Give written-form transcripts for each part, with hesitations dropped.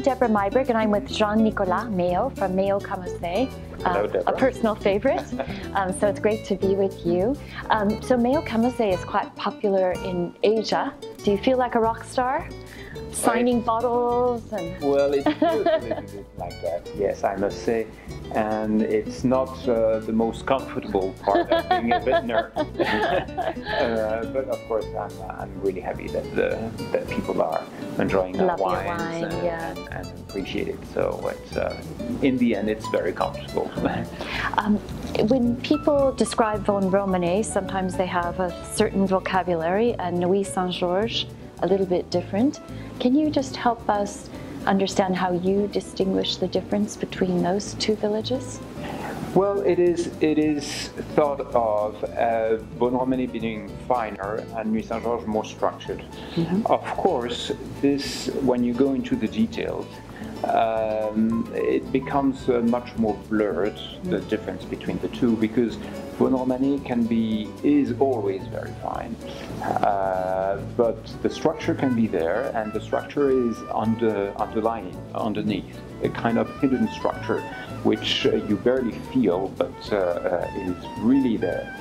I'm Debra Meiburg, and I'm with Jean-Nicolas Méo from Méo-Camuzet, Hello, Debra. a personal favorite. So it's great to be with you. So Méo-Camuzet is quite popular in Asia. Do you feel like a rock star? Signing bottles and... Well, it feels a little bit like that, yes, I must say. And it's not the most comfortable part of being a vintner. But of course, I'm really happy that people are enjoying our wines and appreciate it. So it's, in the end, it's very comfortable. When people describe Vosne-Romanée, sometimes they have a certain vocabulary, and Nuits-St-Georges a little bit different. Can you just help us understand how you distinguish the difference between those two villages? Well, it is thought of Vosne-Romanée being finer and Nuits-St-Georges more structured. Mm-hmm. Of course, this, when you go into the details, it becomes much more blurred, the difference between the two, because Vosne-Romanée is always very fine, but the structure can be there, and the structure is underlying, underneath, a kind of hidden structure, which you barely feel, but is really there.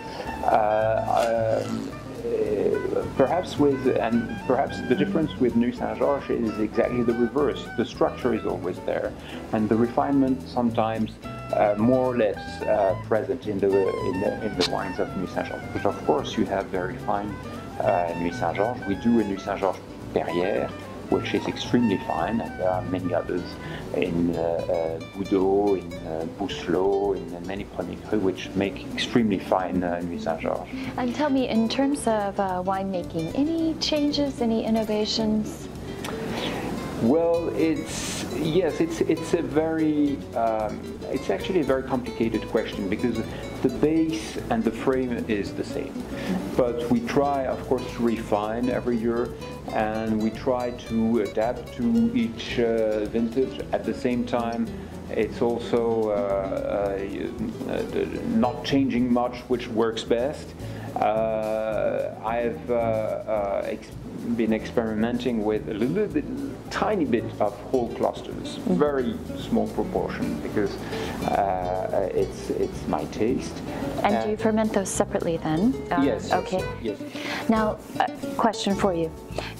Perhaps the difference with Nuits-St-Georges is exactly the reverse. The structure is always there, and the refinement sometimes more or less present in the wines of Nuits-St-Georges. But of course, you have very fine Nuits-St-Georges. We do a Nuits-St-Georges Perrière, which is extremely fine, and there are many others in Boudot, in Bousselot, in many Premiers Crus, which make extremely fine Nuits-St-Georges. And tell me, in terms of winemaking, any changes, any innovations? Well, it's a very, it's actually a very complicated question, because the base and the frame is the same. But we try, of course, to refine every year, and we try to adapt to each vintage. At the same time, it's also not changing much, which works best. I've been experimenting with a little bit, tiny bit of whole clusters, very small proportion, because it's my taste. And do you ferment those separately then? Yes. Okay. Yes. Now, a question for you.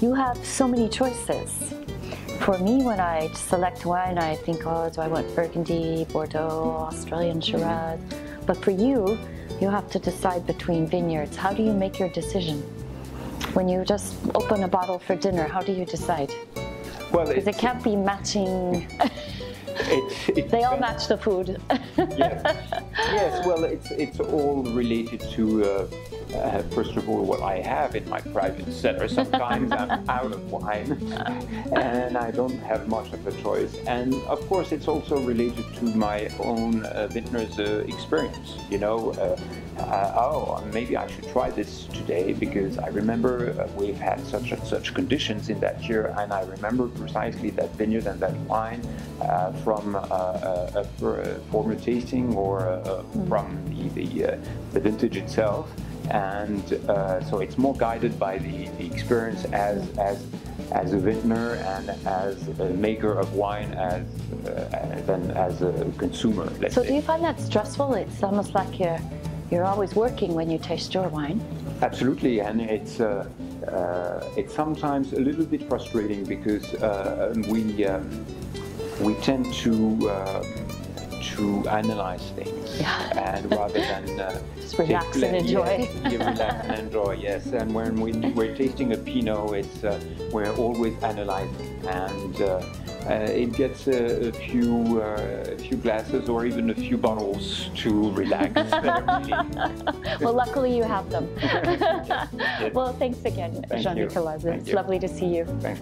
You have so many choices. For me, when I select wine, I think, oh, do I want Burgundy, Bordeaux, Australian Shiraz? But for you, you have to decide between vineyards. How do you make your decision? When you just open a bottle for dinner, how do you decide? Well, because it can't be matching. They all match the food. Yes, well, it's all related to, first of all, what I have in my private cellar. Sometimes I'm out of wine and I don't have much of a choice. And of course, it's also related to my own vintner's experience. You know, oh, maybe I should try this today, because I remember we've had such and such conditions in that year, and I remember precisely that vineyard and that wine from a former tasting or from the vintage itself. And so it's more guided by the experience as a vintner and as a maker of wine than as a consumer, let's say. So do you find that stressful? It's almost like you're always working when you taste your wine. Absolutely, and it's sometimes a little bit frustrating, because we tend to analyze things, and rather than just relax and enjoy. Relax and enjoy, yes. And when we're tasting a Pinot, we're always analyzing, and it gets a few glasses or even a few bottles to relax. Well, luckily you have them. Well, thanks again, Jean-Nicolas. It's lovely to see you. Thanks.